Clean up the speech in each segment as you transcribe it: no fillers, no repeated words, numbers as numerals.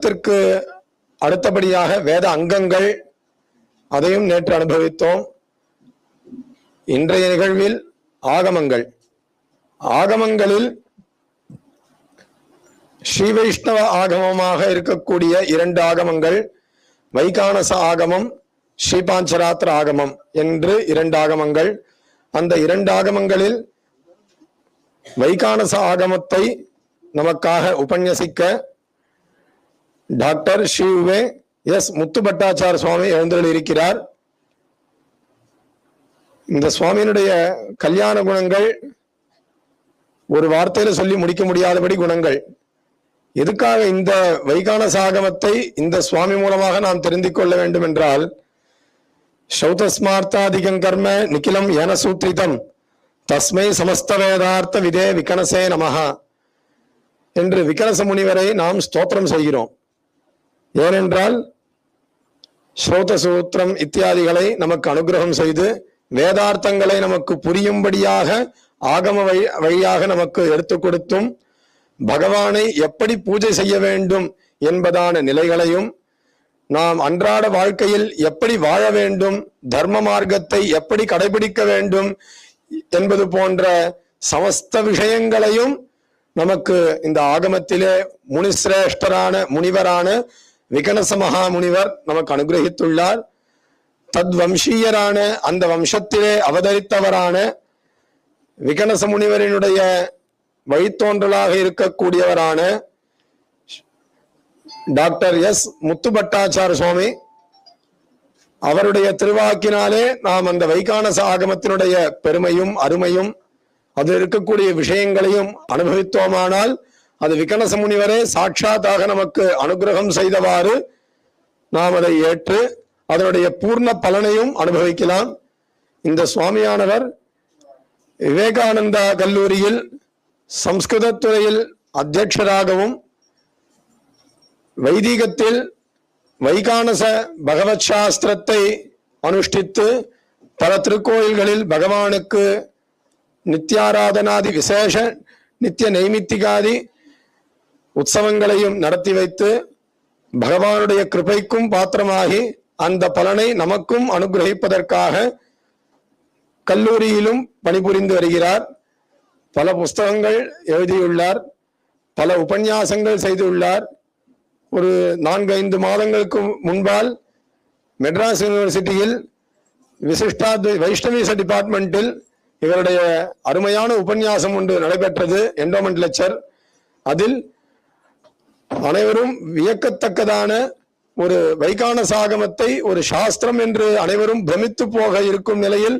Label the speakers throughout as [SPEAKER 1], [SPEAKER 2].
[SPEAKER 1] வேதத்திற்கு அடுத்தபடியாக வேத அங்கங்கள், அதையும் நேற்று அனுபவித்தோம். இன்றைய நிகழ்வில் ஆகமங்கள். ஆகமங்களில் ஸ்ரீ வைஷ்ணவ ஆகமமாக இருக்கக்கூடிய 2 ஆகமங்கள், வைகானச ஆகமம், ஸ்ரீபாஞ்சராத்திர ஆகமம் என்று 2 ஆகமங்கள். அந்த 2 ஆகமங்களில் வைகானச ஆகமத்தை நமக்காக உபன்யசிக்க டாக்டர் ஸ்ரீ எஸ் முத்து பட்டாச்சார சுவாமி எழுந்தருளியிருக்கிறார். இந்த சுவாமியினுடைய கல்யாண குணங்கள் ஒரு வார்த்தையில சொல்லி முடிக்க முடியாதபடி குணங்கள். எதுக்காக இந்த வைகானச ஆகமத்தை இந்த சுவாமி மூலமாக நாம் தெரிந்து கொள்ள வேண்டும் என்றால், சௌதஸ்மார்த்தாதிகம் கர்ம நிக்கிலம் ஏன சூத்ரிதம் தஸ்மை சமஸ்த வேதார்த்த விதே விகனசே நமஹா என்று விகனச முனிவரை நாம் ஸ்தோத்திரம் செய்கிறோம். ஏனென்றால் ஸ்ரோத சூத்திரம் இத்தியாதிகளை நமக்கு அனுகிரகம் செய்து வேதார்த்தங்களை நமக்கு புரியும்படியாக ஆகம வழியாக நமக்கு எடுத்து கொடுத்தும், பகவானை எப்படி பூஜை செய்ய வேண்டும் என்பதான நிலைகளையும், நாம் அன்றாட வாழ்க்கையில் எப்படி வாழ வேண்டும், தர்ம மார்க்கத்தை எப்படி கடைபிடிக்க வேண்டும் என்பது போன்ற சமஸ்த விஷயங்களையும் நமக்கு இந்த ஆகமத்திலே முனிசிரேஷ்டரான முனிவரான விகனச மகா முனிவர் நமக்கு அனுகிரகித்துள்ளார். தத் வம்சீயரான அந்த வம்சத்திலே அவதரித்தவரான விகனச முனிவரினுடைய வழித்தோன்றலாக இருக்கக்கூடியவரான டாக்டர் எஸ் முத்து பட்டாச்சார சுவாமி அவருடைய திருவாக்கினாலே நாம் அந்த வைகானச ஆகமத்தினுடைய பெருமையும் அருமையும் அதில் இருக்கக்கூடிய விஷயங்களையும் அனுபவித்தோமானால், அது விகனச முனிவரே சாட்சாத்தாக நமக்கு அனுகிரகம் செய்தவாறு நாம் அதை ஏற்று அதனுடைய பூர்ண பலனையும் அனுபவிக்கலாம். இந்த சுவாமியானவர் விவேகானந்தா கல்லூரியில் சம்ஸ்கிருத துறையில் அத்தியட்சராகவும், வைதிகத்தில் வைகானச பகவத் சாஸ்திரத்தை அனுஷ்டித்து பல திருக்கோயில்களில் பகவானுக்கு நித்தியாராதனாதி விசேஷ நித்திய நைமித்திகாதி உற்சவங்களையும் நடத்தி வைத்து பகவானுடைய கிருபைக்கும் பாத்திரமாகி அந்த பலனை நமக்கும் அனுகிரகிப்பதற்காக கல்லூரியிலும் பணிபுரிந்து வருகிறார். பல புஸ்தகங்கள் எழுதியுள்ளார், பல உபன்யாசங்கள் செய்துள்ளார். ஒரு 4-5 மாதங்களுக்கு முன்பால் மெட்ராஸ் யூனிவர்சிட்டியில் வைஷ்ணவீச டிபார்ட்மெண்டில் இவருடைய அருமையான உபன்யாசம் ஒன்று நடைபெற்றது, என்டோமெண்ட் லெக்சர். அதில் அனைவரும் வியக்கத்தக்கதான ஒரு வைகானச ஆகமத்தை ஒரு சாஸ்திரம் என்று அனைவரும் பிரமித்து போக இருக்கும் நிலையில்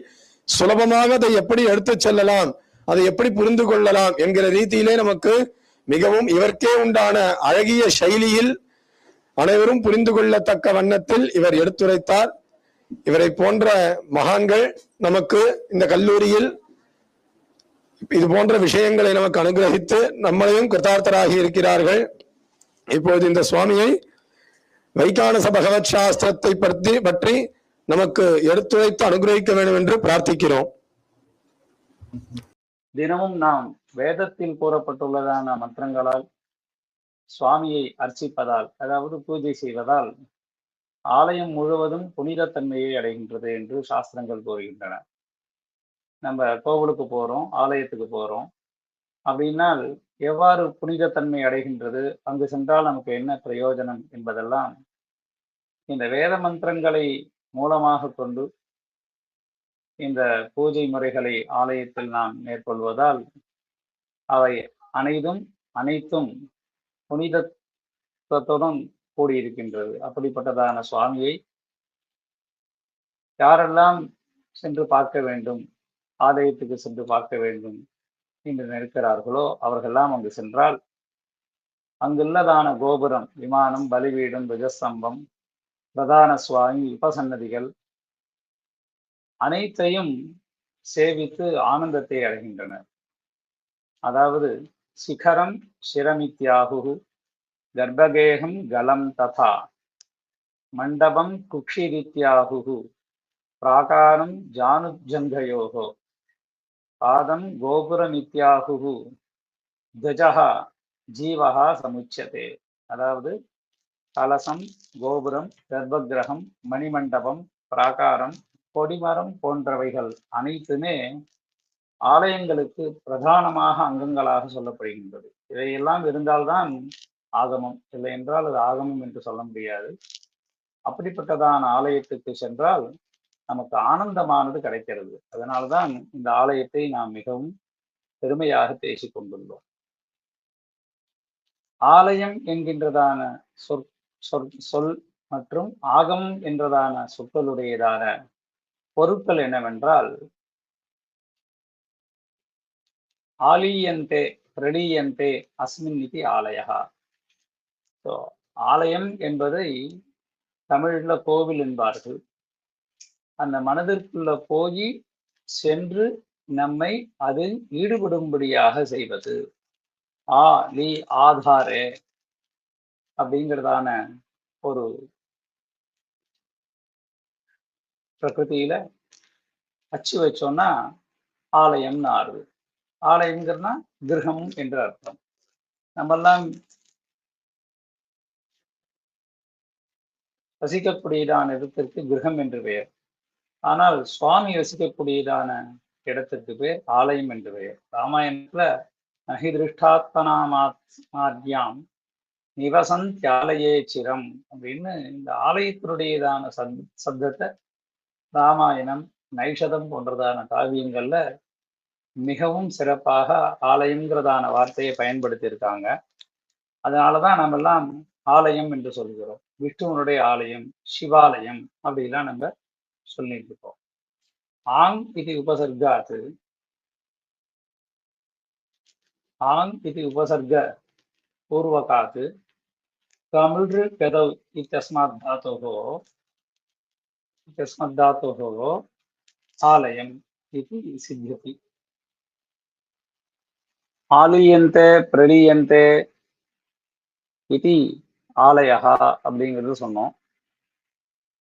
[SPEAKER 1] சுலபமாக அதை எப்படி எடுத்துச் செல்லலாம், அதை எப்படி புரிந்து கொள்ளலாம் என்கிற ரீதியிலே நமக்கு மிகவும் இவர்க்கே உண்டான அழகிய சைலியில் அனைவரும் புரிந்து கொள்ளத்தக்க வண்ணத்தில் இவர் எடுத்துரைத்தார். இவரை போன்ற மகான்கள் நமக்கு இந்த கல்லூரியில் இது போன்ற விஷயங்களை நமக்கு அனுகிரகித்து நம்மளையும் கிருதார்த்தராகி இருக்கிறார்கள். இப்பொழுது இந்த சுவாமியை வைகானச பகவத் சாஸ்திரத்தை பற்றி நமக்கு எடுத்துரைத்து அனுகிரகிக்க வேண்டும் என்று பிரார்த்திக்கிறோம்.
[SPEAKER 2] தினமும் நாம் வேதத்தில் கூறப்பட்டுள்ளதான மந்திரங்களால் சுவாமியை அர்ச்சிப்பதால், அதாவது பூஜை செய்வதால் ஆலயம் முழுவதும் புனிதத்தன்மையை அடைகின்றது என்று சாஸ்திரங்கள் கூறுகின்றன. நம்ம கோவிலுக்கு போறோம், ஆலயத்துக்கு போறோம் அப்படின்னால் எவ்வாறு புனிதத்தன்மை அடைகின்றது, அங்கு சென்றால் நமக்கு என்ன பிரயோஜனம் என்பதெல்லாம் இந்த வேத மந்திரங்களை மூலமாக கொண்டு இந்த பூஜை முறைகளை ஆலயத்தில் நாம் மேற்கொள்வதால் அவை அனைத்தும் புனிதத்துவத்துடன் கூடியிருக்கின்றது. அப்படிப்பட்டதான சுவாமியை யாரெல்லாம் சென்று பார்க்க வேண்டும், ஆலயத்துக்கு சென்று பார்க்க வேண்டும் என்று நினைக்கிறார்களோ அவர்களெல்லாம் அங்கு சென்றால் அங்குள்ளதான கோபுரம், விமானம், பலிபீடம், துவஜஸ்தம்பம், பிரதான சுவாமி, உபசன்னதிகள் அனைத்தையும் சேவித்து ஆனந்தத்தை அடைகின்றனர். அதாவது சிகரம் சிரமித்யாகு கர்ப்பகேகம் கலம் ததா மண்டபம் குக்ஷிரித்யாகு பிராகாரம் ஜானுஜங்கயோகோ பாதம் கோபுரமித்யாகு துவஜஹ ஜீவஹா சமுச்சதே. அதாவது கலசம், கோபுரம், கர்ப்பகிரகம், மணிமண்டபம், பிராகாரம், கொடிமரம் போன்றவைகள் அனைத்துமே ஆலயங்களுக்கு பிரதானமாக அங்கங்களாக சொல்லப்படுகின்றது. இவையெல்லாம் இருந்தால்தான் ஆகமம், இல்லை என்றால் அது ஆகமம் என்று சொல்ல முடியாது. அப்படிப்பட்டதான ஆலயத்துக்கு சென்றால் நமக்கு ஆனந்தமானது கிடைக்கிறது. அதனால்தான் இந்த ஆலயத்தை நாம் மிகவும் பெருமையாக பேசிக் கொண்டுள்ளோம். ஆலயம் என்கின்றதான சொல் மற்றும் ஆகமம் என்றதான சொற்களுடையதான பொருட்கள் என்னவென்றால், ஆலீயந்தே பிரளீயந்தே அஸ்மின் இதி ஆலயஹா. ஆலயம் என்பதை தமிழ்ல கோவில் என்பார்கள். அந்த மனதிற்குள்ள போய் சென்று நம்மை அதில் ஈடுபடும்படியாக செய்வது. ஆதாரே அப்படிங்கிறதான ஒரு பிரகிருதியில அச்சு வச்சோம்னா ஆலயம்னு ஆறுது. ஆலயம்ங்கிறதுனா கிரகம் என்று அர்த்தம். நம்மெல்லாம் வசிக்கக்கூடியதான இடத்திற்கு கிரகம் என்று பெயர். ஆனால் சுவாமி வசிக்கக்கூடியதான இடத்திற்கு பேர் ஆலயம் என்று பெயர். ராமாயணத்துல நகி திருஷ்டாத்மனாமாத்யாம் நிவசந்தியாலயே சிரம் அப்படின்னு இந்த ஆலயத்தினுடையதான சப்தத்தை ராமாயணம், நைஷதம் போன்றதான காவியங்கள்ல மிகவும் சிறப்பாக ஆலயம்ங்கிறதான வார்த்தையை பயன்படுத்தி இருக்காங்க. அதனாலதான் நம்ம எல்லாம் ஆலயம் என்று சொல்கிறோம். விஷ்ணுவனுடைய ஆலயம், சிவாலயம் அப்படிலாம் நம்ம சொல்லிட்டு இருக்கோம். ஆங் இது உபசர்காத்து, ஆங் இது உபசர்க பூர்வகாத்து தமிழ் பெதவ் இத்தஸ்மாத் தாத்தோஹோ ஆலயம் இது சித்தியதி. ஆலீயந்தே பிரளீயந்தே இது ஆலயஹா அப்படிங்கிறது சொன்னோம்.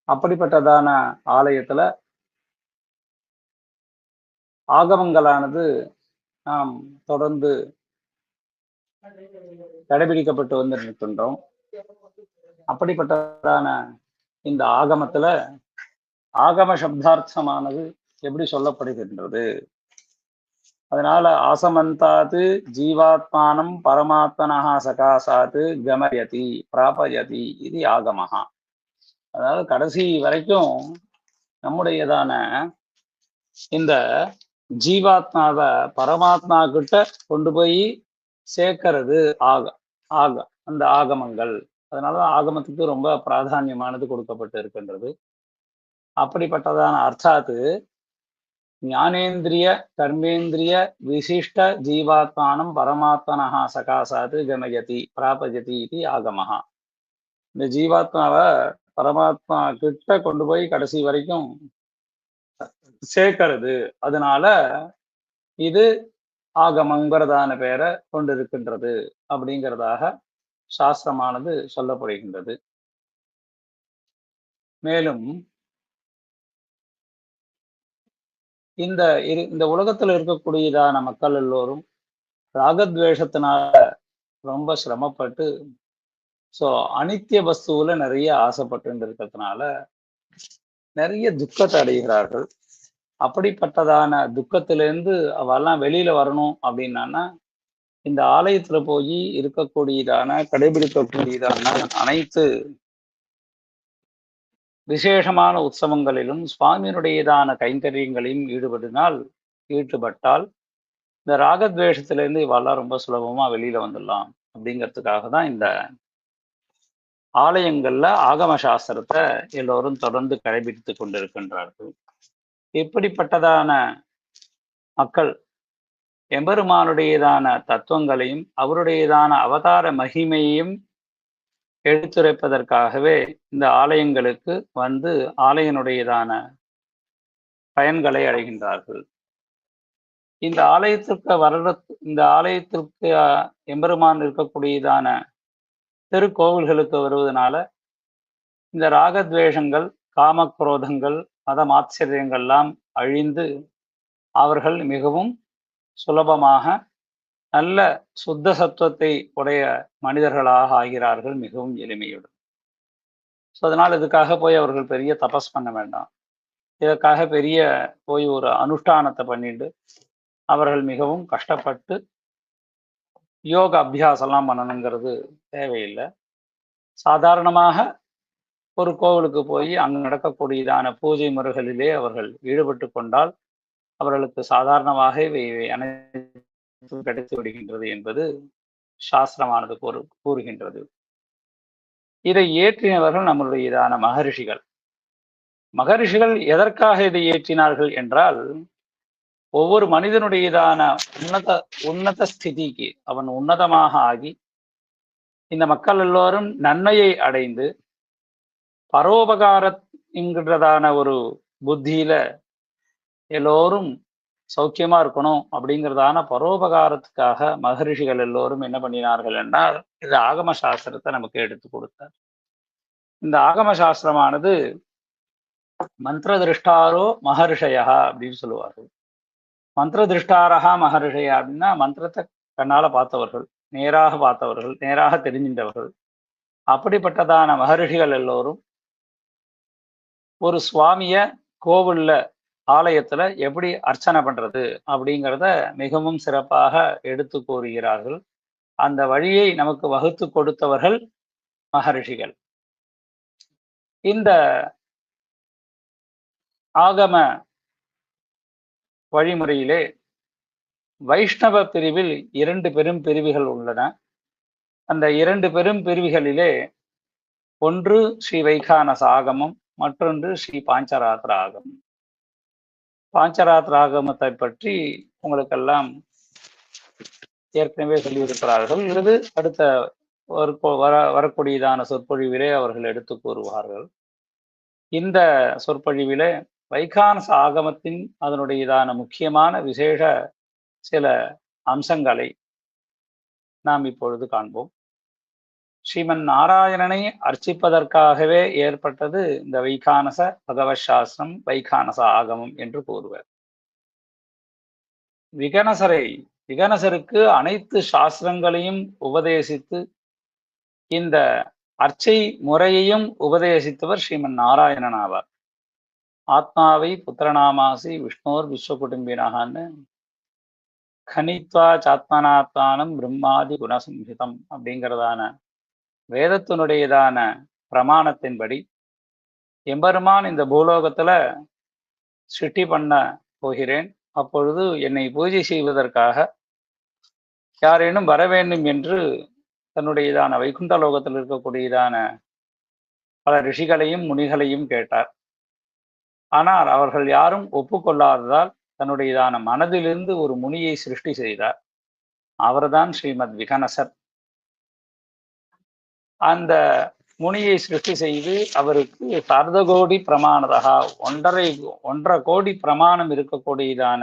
[SPEAKER 2] அப்படிப்பட்டதான ஆலயத்துல ஆகமங்களானது நாம் தொடர்ந்து கடைபிடிக்கப்பட்டு வந்திருக்கின்றோம். அப்படிப்பட்டதான இந்த ஆகமத்துல ஆகம சப்தார்த்தமானது எப்படி சொல்லப்படுகின்றது? அதனால ஆசமந்தாது ஜீவாத்மானம் பரமாத்மனஹா சகாசாத்து கமயதி பிராபயதி இது ஆகமஹா. அதாவது கடைசி வரைக்கும் நம்முடையதான இந்த ஜீவாத்மாவை பரமாத்மா கிட்ட கொண்டு போய் சேர்க்கிறது அந்த ஆகமங்கள். அதனால ஆகமத்துக்கு ரொம்ப பிராதான்யமானது கொடுக்கப்பட்டு இருக்கின்றது. அப்படிப்பட்டதான அர்த்தாத்து ஞானேந்திரிய கர்மேந்திரிய விசிஷ்ட ஜீவாத்மானம் பரமாத்மனஹா சகாசாத்து கமயதி பிராபயதி இது ஆகமஹா. இந்த ஜீவாத்மாவை பரமாத்மா கிட்ட கொண்டு போய் கடைசி வரைக்கும் சேர்க்கிறது. அதனால இது ஆகமங்கிறதான பெயரை கொண்டிருக்கின்றது அப்படிங்கிறதாக சாஸ்திரமானது சொல்லப்படுகின்றது. மேலும் இந்த உலகத்துல இருக்கக்கூடியதான மக்கள் எல்லோரும் ராகத்வேஷத்தினால ரொம்ப சிரமப்பட்டு அனித்திய வஸ்துவில நிறைய ஆசைப்பட்டு இருக்கிறதுனால நிறைய துக்கத்தை அடைகிறார்கள். அப்படிப்பட்டதான துக்கத்திலிருந்து அவெல்லாம் வெளியில வரணும் அப்படின்னா இந்த ஆலயத்துல போய் இருக்கக்கூடியதான கடைபிடிக்கக்கூடியதான அனைத்து விசேஷமான உற்சவங்களிலும் சுவாமியினுடையதான கைங்கரியங்களையும் ஈடுபட்டால் இந்த ராகத்வேஷத்திலிருந்து இவெல்லாம் ரொம்ப சுலபமா வெளியில வந்துடலாம் அப்படிங்கிறதுக்காக தான் இந்த ஆலயங்கள்ல ஆகம சாஸ்திரத்தை எல்லோரும் தொடர்ந்து கடைபிடித்து கொண்டிருக்கின்றார்கள். இப்படிப்பட்டதான மக்கள் எம்பெருமானுடையதான தத்துவங்களையும் அவருடையதான அவதார மகிமையையும் எடுத்துரைப்பதற்காகவே இந்த ஆலயங்களுக்கு வந்து ஆலயனுடையதான பயன்களை அடைகின்றார்கள். இந்த ஆலயத்திற்கு எம்பெருமான் இருக்கக்கூடியதான திருக்கோவில்களுக்கு வருவதனால இந்த ராகத்வேஷங்கள், காமக்ரோதங்கள், மதமாச்சரியங்கள்லாம் அழிந்து அவர்கள் மிகவும் சுலபமாக நல்ல சுத்த சத்துவத்தை உடைய மனிதர்களாக ஆகிறார்கள், மிகவும் எளிமையுடன். ஸோ அதனால் இதுக்காக போய் அவர்கள் பெரிய தபஸ் பண்ண வேண்டாம். இதற்காக பெரிய போய் ஒரு அனுஷ்டானத்தை பண்ணிட்டு அவர்கள் மிகவும் கஷ்டப்பட்டு யோக அபியாசம்லாம் பண்ணணுங்கிறது தேவையில்லை. சாதாரணமாக ஒரு கோவிலுக்கு போய் அங்கு நடக்கக்கூடியதான பூஜை முறைகளிலே அவர்கள் ஈடுபட்டு கொண்டால் அவர்களுக்கு சாதாரணமாக இவை அனைத்தும் கிடைத்து விடுகின்றது என்பது சாஸ்திரமானது கூறுகின்றது. இதை ஏற்றினவர்கள் நம்மளுடையதான மகரிஷிகள். மகரிஷிகள் எதற்காக இதை ஏற்றினார்கள் என்றால், ஒவ்வொரு மனிதனுடையதான உன்னத ஸ்திதிக்கு அவன் உன்னதமாக ஆகி இந்த மக்கள் எல்லோரும் நன்மையை அடைந்து பரோபகாரங்கிறதான ஒரு புத்தியில எல்லோரும் சௌக்கியமா இருக்கணும் அப்படிங்கிறதான பரோபகாரத்துக்காக மகரிஷிகள் எல்லோரும் என்ன பண்ணினார்கள் என்றால் இது ஆகம சாஸ்திரத்தை நமக்கு எடுத்து கொடுத்தார். இந்த ஆகம சாஸ்திரமானது மந்திர திருஷ்டாரோ மகர்ஷயா அப்படின்னு சொல்லுவார்கள். மந்திர திருஷ்டாரஹா மகர்ஷயா அப்படின்னா மந்திரத்தை கண்ணால பார்த்தவர்கள், நேராக பார்த்தவர்கள், நேராக தெரிஞ்சின்றவர்கள். அப்படிப்பட்டதான மகர்ஷிகள் எல்லோரும் ஒரு சுவாமிய கோவில்ல ஆலயத்துல எப்படி அர்ச்சனை பண்றது அப்படிங்கிறத மிகவும் சிறப்பாக எடுத்து கூறுகிறார்கள். அந்த வழியை நமக்கு வகுத்து கொடுத்தவர்கள் மகரிஷிகள். இந்த ஆகம வழிமுறையிலே வைஷ்ணவ பிரிவில் 2 பெரும் பிரிவுகள் உள்ளன. அந்த 2 பெரும் பிரிவுகளிலே ஒன்று ஸ்ரீ வைகானச ஆகமம், மற்றொன்று ஸ்ரீ பாஞ்சராத்திர ஆகமம். பாஞ்சராத்திர ஆகமத்தை பற்றி உங்களுக்கெல்லாம் ஏற்கனவே சொல்லியிருக்கிறார்கள். இது அடுத்த வரக்கூடியதான சொற்பொழிவிலே அவர்கள் எடுத்து கூறுவார்கள். இந்த சொற்பொழிவிலே வைகானச ஆகமத்தின் அதனுடையதான முக்கியமான விசேஷ சில அம்சங்களை நாம் இப்பொழுது காண்போம். ஸ்ரீமன் நாராயணனை அர்ச்சிப்பதற்காகவே ஏற்பட்டது இந்த வைகானச பகவத் சாஸ்திரம், வைகானச ஆகமம் என்று கூறுவர். விகனசருக்கு அனைத்து சாஸ்திரங்களையும் உபதேசித்து இந்த அர்ச்சை முறையையும் உபதேசித்தவர் ஸ்ரீமன் நாராயணன் ஆவார். ஆத்மாவை புத்திரநாமாசி விஷ்ணோர் விஸ்வகுடும்பினகான்னு கனித்வா சாத்மனாத்மானம் பிரம்மாதி குணசம்ஹிதம் அப்படிங்கிறதான வேதத்தினுடையதான பிரமாணத்தின்படி எம்பெருமான் இந்த பூலோகத்துல சிருஷ்டி பண்ண போகிறேன், அப்பொழுது என்னை பூஜை செய்வதற்காக யாரேனும் வர வேண்டும் என்று தன்னுடையதான வைகுண்ட லோகத்தில் இருக்கக்கூடியதான பல ரிஷிகளையும் முனிகளையும் கேட்டார். ஆனால் அவர்கள் யாரும் ஒப்புக்கொள்ளாததால் தன்னுடையதான மனதிலிருந்து ஒரு முனியை சிருஷ்டி செய்தார். அவர்தான் ஸ்ரீமத் விகனசர். அந்த முனியை சிருஷ்டி செய்து அவருக்கு சர்தகோடி பிரமாணதா 1.5 கோடி பிரமாணம் இருக்கக்கூடியதான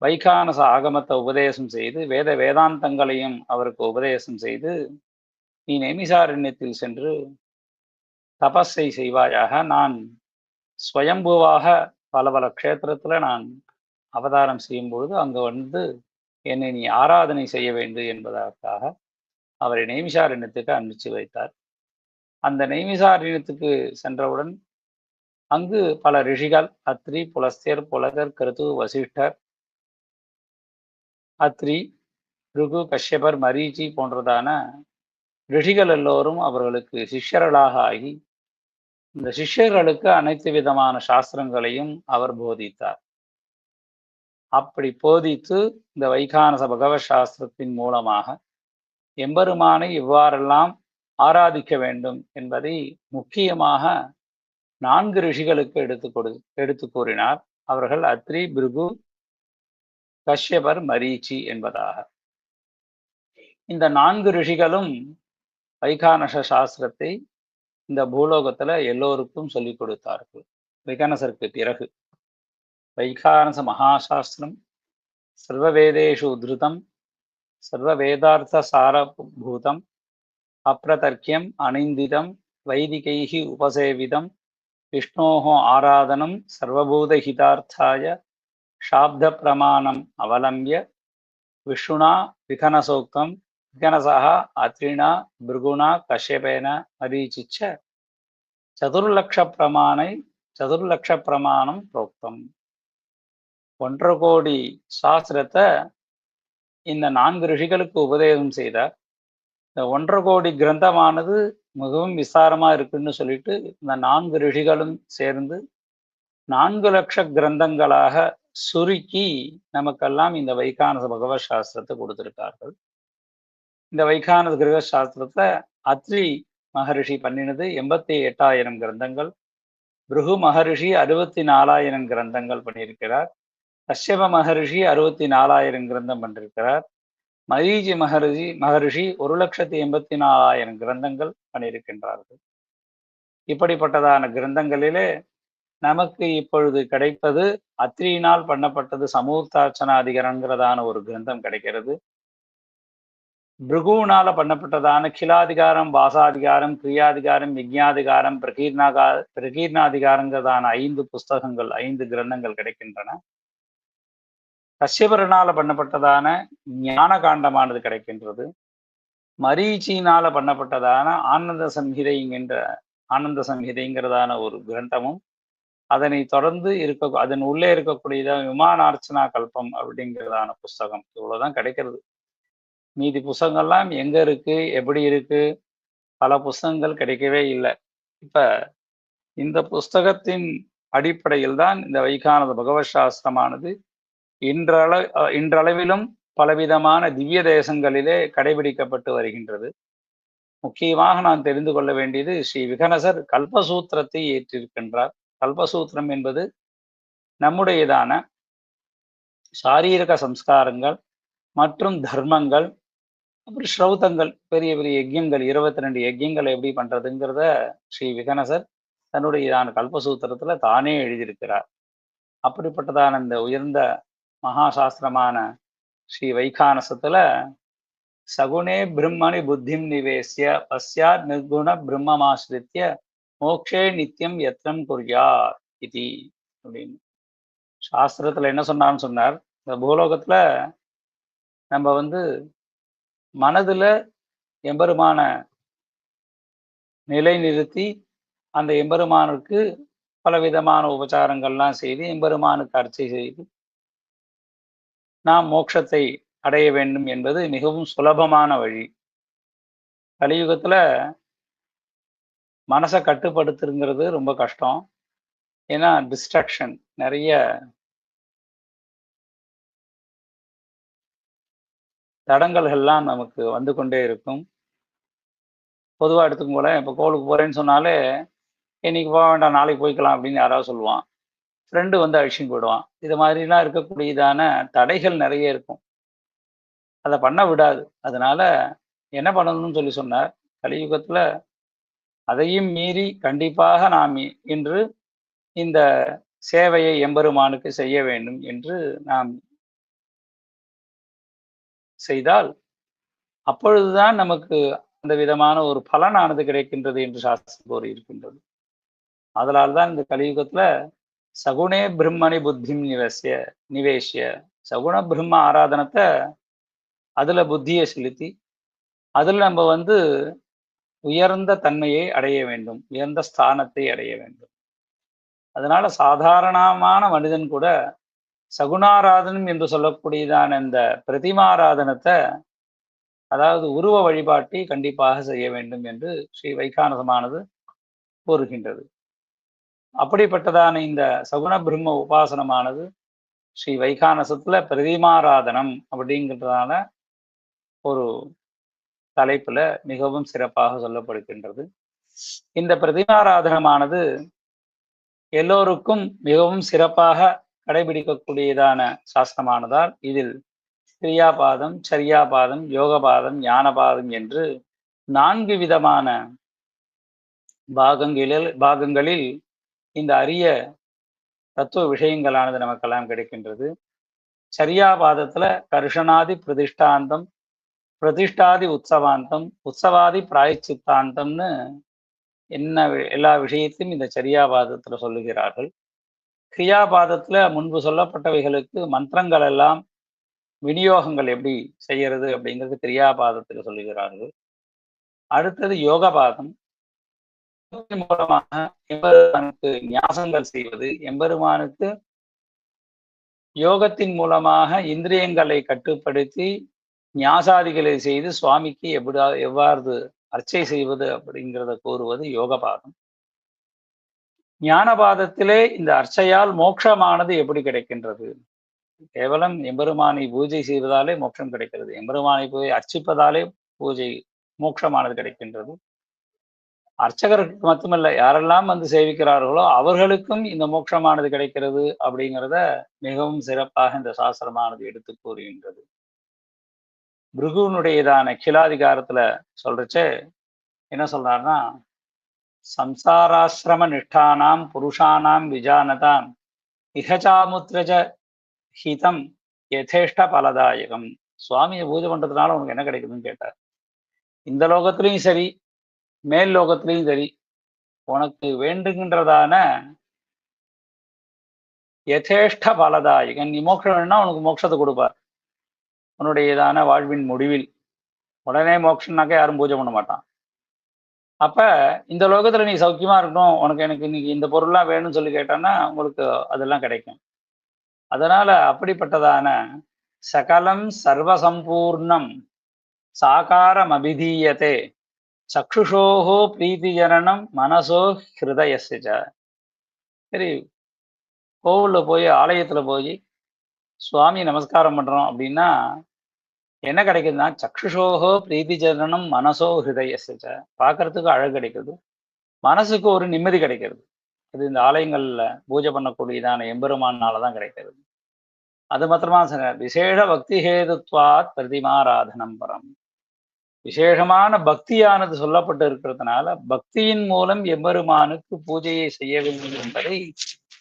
[SPEAKER 2] வைகானச ஆகமத்தை உபதேசம் செய்து வேதாந்தங்களையும் அவருக்கு உபதேசம் செய்து நீ நைமிசாரண்யத்தில் சென்று தபஸை செய்வாயாக, நான் ஸ்வயம்புவாக பல க்ஷேத்திரத்துல நான் அவதாரம் செய்யும் பொழுது அங்கு வந்து என்னை நீ ஆராதனை செய்ய வேண்டும் என்பதற்காக அவரை நைமிசாரண்யத்துக்கு அனுப்பிச்சு வைத்தார். அந்த நைமிசாரண்யத்துக்கு சென்றவுடன் அங்கு பல ரிஷிகள் அத்ரி, புலஸ்தியர், புலகர், கிருது, வசிஷ்டர், அத்ரி, ருகு, கஷ்யபர், மரீச்சி போன்றதான ரிஷிகள் எல்லோரும் அவர்களுக்கு சிஷ்யர்களாக ஆகி இந்த சிஷ்யர்களுக்கு அனைத்து விதமான சாஸ்திரங்களையும் அவர் போதித்தார். அப்படி போதித்து இந்த வைகானச பகவத் சாஸ்திரத்தின் மூலமாக எம்பெருமானை இவ்வாறெல்லாம் ஆராதிக்க வேண்டும் என்பதை முக்கியமாக 4 ரிஷிகளுக்கு எடுத்து கூறினார். அவர்கள் அத்ரி, பிருகு, கஷ்யபர், மரீச்சி என்பதாக. இந்த 4 ரிஷிகளும் வைகானச சாஸ்திரத்தை இந்த பூலோகத்துல எல்லோருக்கும் சொல்லிக் கொடுத்தார்கள். விகனசருக்கு பிறகு வைகானச மகாசாஸ்திரம் சர்வ வேதேஷு உத்ருதம் சர்வ வேதார்த்த சாரபூதம் அப்ரதர்க்கியம் அனிந்திதம் வைதிகைஹி உபசேவிதம் விஷ்ணோஹோ ஆராதனம் சர்வபூத ஹிதார்த்தாய சாப்த பிரமாணம் அவலம்பிய விஷ்ணுனா விகனசோக்தம் விகனசः அத்ரிணா பிருகுணா கஷ்யபேன மரீச்சிச்ச சதுர்லக்ஷ பிரமாணம் புரோக்தம். 1.5 கோடி சாஸ்திரத்தை இந்த 4 ரிஷிகளுக்கு உபதேசம் செய்தார். இந்த 1.5 கோடி கிரந்தமானது மிகவும் விசாரமா இருக்குன்னு சொல்லிட்டு இந்த 4 ரிஷிகளும் சேர்ந்து 4 லட்ச கிரந்தங்களாக சுருக்கி நமக்கெல்லாம் இந்த வைகானச பகவத் சாஸ்திரத்தை கொடுத்திருக்கார்கள். இந்த வைகானச பகவத் சாஸ்திரத்தை அத்ரி மகரிஷி பண்ணினது 88,000 கிரந்தங்கள். பிருகு மகரிஷி 64,000 கிரந்தங்கள் பண்ணியிருக்கிறார். கஷ்யப மகரிஷி 64,000 கிரந்தம் பண்ணியிருக்கிறார். மரீச்சி மகரிஷி 1,84,000 கிரந்தங்கள் பண்ணியிருக்கின்றார்கள். இப்படிப்பட்டதான கிரந்தங்களிலே நமக்கு இப்பொழுது கிடைப்பது அத்ரியினால் பண்ணப்பட்டது சமூர்த்தார்ச்சனாதிகரங்கிறதான ஒரு கிரந்தம் கிடைக்கிறது. பிருகுனால பண்ணப்பட்டதான கிலாதிகாரம், வாசாதிகாரம், கிரியாதிகாரம், விஜ்ஞாதிகாரம், பிரகீர்ணாதிகாரங்கிறதான 5 புஸ்தகங்கள், 5 கிரந்தங்கள் கிடைக்கின்றன. கஷ்யபரனால பண்ணப்பட்டதான ஞான காண்டமானது கிடைக்கின்றது. மரீச்சியினால பண்ணப்பட்டதான ஆனந்த சம்ஹிதைங்கிறதான ஒரு கிரந்தமும், அதனை தொடர்ந்து அதன் உள்ளே இருக்கக்கூடியதான் விமானார்ச்சனா கல்பம் அப்படிங்கிறதான புஸ்தகம். இவ்வளவுதான் கிடைக்கிறது. மீதி புஸ்தகங்கள்லாம் எங்க இருக்கு, எப்படி இருக்கு, பல புஸ்தகங்கள் கிடைக்கவே இல்லை. இப்ப இந்த புஸ்தகத்தின் அடிப்படையில் தான் இந்த வைகானத பகவத் சாஸ்திரமானது இன்றளவிலும் பலவிதமான திவ்ய தேசங்களிலே கடைபிடிக்கப்பட்டு வருகின்றது. முக்கியமாக நான் தெரிந்து கொள்ள வேண்டியது, ஸ்ரீ விகனசர் கல்பசூத்திரத்தை ஏற்றிருக்கின்றார். கல்பசூத்திரம் என்பது நம்முடையதான சாரீரக சம்ஸ்காரங்கள் மற்றும் தர்மங்கள், அப்புறம் ஸ்ரௌதங்கள், பெரிய பெரிய யஜ்யங்கள், 22 யஜ்யங்கள் எப்படி பண்றதுங்கிறத ஸ்ரீ விகனசர் தன்னுடையதான கல்பசூத்திரத்துல தானே எழுதியிருக்கிறார். அப்படிப்பட்டதான இந்த உயர்ந்த மகாசாஸ்திரமான ஸ்ரீ வைகானசத்துல சகுணே பிரம்மணி புத்திம் நிவேசிய பஸ்யாத் நிர்குண பிரம்மமாசிரித்ய மோக்ஷே நித்தியம் யத்னம் குர்யாத் இதி அப்படின்னு சாஸ்திரத்துல என்ன சொன்னார். இந்த பூலோகத்துல நம்ம மனதுல எம்பெருமான நிலை நிறுத்தி அந்த எம்பெருமானுக்கு பலவிதமான உபச்சாரங்கள்லாம் செய்து எம்பெருமானுக்கு அர்ச்சை செய்து நாம் மோட்சத்தை அடைய வேண்டும் என்பது மிகவும் சுலபமான வழி. கலியுகத்துல மனசை கட்டுப்படுத்துங்கிறது ரொம்ப கஷ்டம். ஏன்னா டிஸ்ட்ராக்ஷன், நிறைய தடங்கல்கள்லாம் நமக்கு வந்து கொண்டே இருக்கும். பொதுவாக எடுத்துக்கும் போல இப்போ கோவிலுக்கு போறேன்னு சொன்னாலே இன்னைக்கு போக வேண்டாம், நாளைக்கு போய்க்கலாம் அப்படின்னு யாராவது சொல்லுவான். ஃப்ரெண்டு அழிச்சுன்னு போயிடுவான். இது மாதிரிலாம் இருக்கக்கூடியதான தடைகள் நிறைய இருக்கும். அதை பண்ண விடாது. அதனால என்ன பண்ணணும்னு சொல்லி சொன்னார். கலியுகத்துல அதையும் மீறி கண்டிப்பாக நாம் இன்று இந்த சேவையை எம்பெருமானுக்கு செய்ய வேண்டும் என்று நாம் செய்தால் அப்பொழுதுதான் நமக்கு அந்த விதமான ஒரு பலனானது கிடைக்கின்றது என்று சாஸ்திரம் கூறியிருக்கின்றது. அதனால்தான் இந்த கலியுகத்துல சகுணே பிரம்மணி புத்திம் நிவேசிய சகுண பிரம்ம ஆராதனத்தை அதுல புத்தியை செலுத்தி அதுல நம்ம உயர்ந்த தன்மையை அடைய வேண்டும், உயர்ந்த ஸ்தானத்தை அடைய வேண்டும். அதனால சாதாரணமான மனிதன் கூட சகுணாராதனம் என்று சொல்லக்கூடியதான இந்த பிரதிமாராதனத்தை, அதாவது உருவ வழிபாட்டை கண்டிப்பாக செய்ய வேண்டும் என்று ஸ்ரீ வைகானசமானது கூறுகின்றது. அப்படிப்பட்டதான இந்த சகுண பிரம்ம உபாசனமானது ஸ்ரீ வைகானசத்துல பிரதிமாராதனம் அப்படிங்கிறதான ஒரு தலைப்புல மிகவும் சிறப்பாக சொல்லப்படுகின்றது. இந்த பிரதிமாராதனமானது எல்லோருக்கும் மிகவும் சிறப்பாக கடைபிடிக்கக்கூடியதான சாஸ்திரமானதால் இதில் கிரியாபாதம், சரியாபாதம், யோகபாதம், ஞானபாதம் என்று 4 விதமான பாகங்களில் இந்த அரிய தத்துவ விஷயங்களானது நமக்கெல்லாம் கிடைக்கின்றது. சரியாபாதத்துல கர்ஷனாதி பிரதிஷ்டாந்தம், பிரதிஷ்டாதி உற்சவாந்தம், உற்சவாதி பிராயச்சித்தாந்தம்னு எல்லா விஷயத்தையும் இந்த சரியாபாதத்துல சொல்லுகிறார்கள். கிரியாபாதத்துல முன்பு சொல்லப்பட்டவைகளுக்கு மந்திரங்கள் எல்லாம் விநியோகங்கள் எப்படி செய்யறது அப்படிங்கிறது கிரியாபாதத்துக்கு சொல்லுகிறார்கள். அடுத்தது யோகபாதம். மூலமாக எம்பெருமானுக்கு ஞாசங்கள் செய்வது, எம்பெருமானுக்கு யோகத்தின் மூலமாக இந்திரியங்களை கட்டுப்படுத்தி ஞாசாதிகளை செய்து சுவாமிக்கு எவ்வாறு அர்ச்சை செய்வது அப்படிங்கிறத கூறுவது யோகபாதம். ஞானபாதத்திலே இந்த அர்ச்சையால் மோட்சமானது எப்படி கிடைக்கின்றது? கேவலம் எம்பெருமானை பூஜை செய்வதாலே மோட்சம் கிடைக்கிறது. எம்பெருமானை போய் அர்ச்சிப்பதாலே பூஜை மோட்சமானது கிடைக்கின்றது. அர்ச்சகருக்கு மட்டுமல்ல, யாரெல்லாம் வந்து சேவிக்கிறார்களோ அவர்களுக்கும் இந்த மோட்சமானது கிடைக்கிறது அப்படிங்கிறத மிகவும் சிறப்பாக இந்த சாஸ்திரமானது எடுத்து கூறுகின்றது. பிருகுனுடையதான கிலாதிகாரத்துல சொல்றச்சே என்ன சொல்றாருன்னா, சம்சாராசிரம நிஷ்டானாம் புருஷானாம் விஜானதாம் இகச்சாமுத்ரஜ ஹிதம் யதேஷ்ட பலதாயகம். சுவாமியை பூஜை பண்றதுனால உனக்கு என்ன கிடைக்குதுன்னு கேட்டார். இந்த லோகத்திலையும் சரி, மேல் லோகத்திலையும் சரி, உனக்கு வேண்டுகின்றதான யதேஷ்ட பலதாயகன், நீ மோட்சம் வேணும்னா உனக்கு மோட்சத்தை கொடுப்பார் உன்னுடையதான வாழ்வின் முடிவில். உடனே மோட்சம்னாக்க யாரும் பூஜை பண்ண மாட்டான். அப்ப இந்த லோகத்துல நீ சௌக்கியமா இருக்கணும், எனக்கு இன்னைக்கு இந்த பொருள்லாம் வேணும்னு சொல்லி கேட்டான்னா உங்களுக்கு அதெல்லாம் கிடைக்கும். அதனால அப்படிப்பட்டதான சகலம் சர்வசம்பூர்ணம் சாகாரம் அபிதீயத்தே சக்ஷுஷோஹோ பிரீதி ஜனனம் மனசோ ஹிருதயஸ்ய. சரி, கோவில்ல போய் ஆலயத்துல போய் சுவாமி நமஸ்காரம் பண்றோம் அப்படின்னா என்ன கிடைக்குதுன்னா, சக்ஷுஷோஹோ பிரீதி ஜனனம் மனசோ ஹிருதயஸ்ய. பார்க்கறதுக்கு அழகு கிடைக்குது, மனசுக்கு ஒரு நிம்மதி கிடைக்கிறது. அது இந்த ஆலயங்கள்ல பூஜை பண்ணக்கூடியதான எம்பெருமானாலதான் கிடைக்கிறது. அது மாத்திரமா சொன்னார், விசேஷ பக்தி ஹேதுத்வாத் பிரதிமாராதனம் பரம். விசேஷமான பக்தியானது சொல்லப்பட்டு இருக்கிறதுனால பக்தியின் மூலம் எம்பெருமானுக்கு பூஜையை செய்ய வேண்டும் என்பதை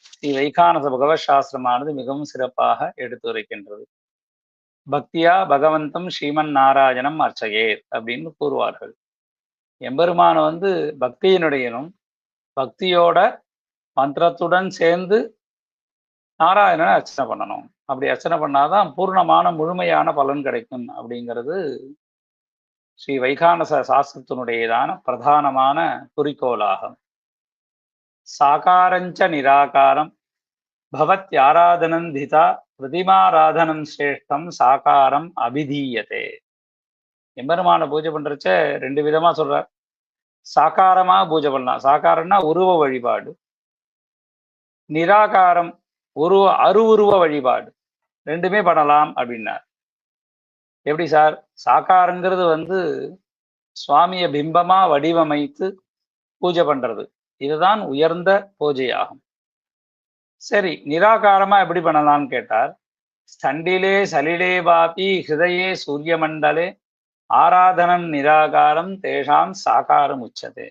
[SPEAKER 2] ஸ்ரீ வைகானச பகவத் சாஸ்திரமானது மிகவும் சிறப்பாக எடுத்துரைக்கின்றது. பக்தியா பகவந்தம் ஸ்ரீமன் நாராயணம் அர்ச்சையேத் அப்படின்னு கூறுவார்கள். எம்பெருமான வந்து பக்தியினுடையனும் பக்தியோட மந்திரத்துடன் சேர்ந்து நாராயணனை அர்ச்சனை பண்ணணும். அப்படி அர்ச்சனை பண்ணாதான் பூர்ணமான முழுமையான பலன் கிடைக்கும் அப்படிங்கிறது ஸ்ரீ வைகானச சாஸ்திரத்தினுடையதான பிரதானமான குறிக்கோளாகும். சாகாரஞ்ச நிராகாரம் பவத் ஆராதனந்திதா பிரதிமாராதனம் சிரேஷ்டம் சாகாரம் அபிதீயத்தே. எம்பெருமான பூஜை பண்றச்ச ரெண்டு விதமா சொல்றார். சாகாரமா பூஜை பண்ணலாம், சாகாரம்னா உருவ வழிபாடு. நிராகாரம் அருவுருவ வழிபாடு, ரெண்டுமே பண்ணலாம் அப்படின்னார். எப்படி சார்? சாகாரங்கிறது வந்து சுவாமிய பிம்பமா வடிவமைத்து பூஜை பண்றது, இதுதான் உயர்ந்த பூஜையாகும். சரி, நிராகாரமா எப்படி பண்ணலாம்னு கேட்டார். ஸ்தண்டிலே சலிலே வாபி ஹிருதயே சூரிய மண்டலே ஆராதனம் நிராகாரம் தேஷாம் சாகாரம் உச்சதே.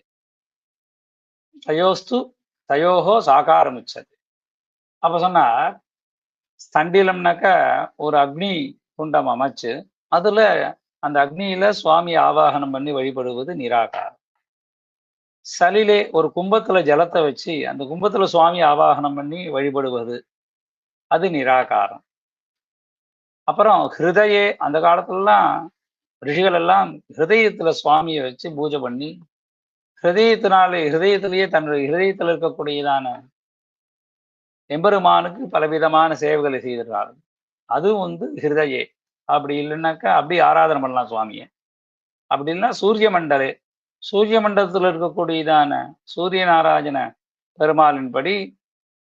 [SPEAKER 2] தயோஹோ சாகாரம் உச்சதே. அப்ப சொன்னார், ஸ்தண்டிலம்னாக்க ஒரு அக்னி குண்டம் அமைச்சு அதுல அந்த அக்னியில சுவாமி ஆவாகனம் பண்ணி வழிபடுவது நிராகாரம். சலிலே ஒரு கும்பத்துல ஜலத்தை வச்சு அந்த கும்பத்துல சுவாமி ஆவாகனம் பண்ணி வழிபடுவது அது நிராகாரம். அப்புறம் ஹிருதயே, அந்த காலத்துலலாம் ரிஷிகள் எல்லாம் ஹிருதயத்துல சுவாமியை வச்சு பூஜை பண்ணி ஹிருதயத்திலேயே தன்னுடைய ஹிருதயத்தில் இருக்கக்கூடியதான எம்பெருமானுக்கு பலவிதமான சேவைகளை செய்திருக்கிறார்கள். அதுவும் வந்து ஹிருதயே. அப்படி இல்லைன்னாக்கா அப்படி ஆராதனை பண்ணலாம் சுவாமியை. அப்படி இல்லைன்னா சூரிய மண்டலே, சூரிய மண்டலத்தில் இருக்கக்கூடியதான சூரிய நாராயண பெருமாளின் படி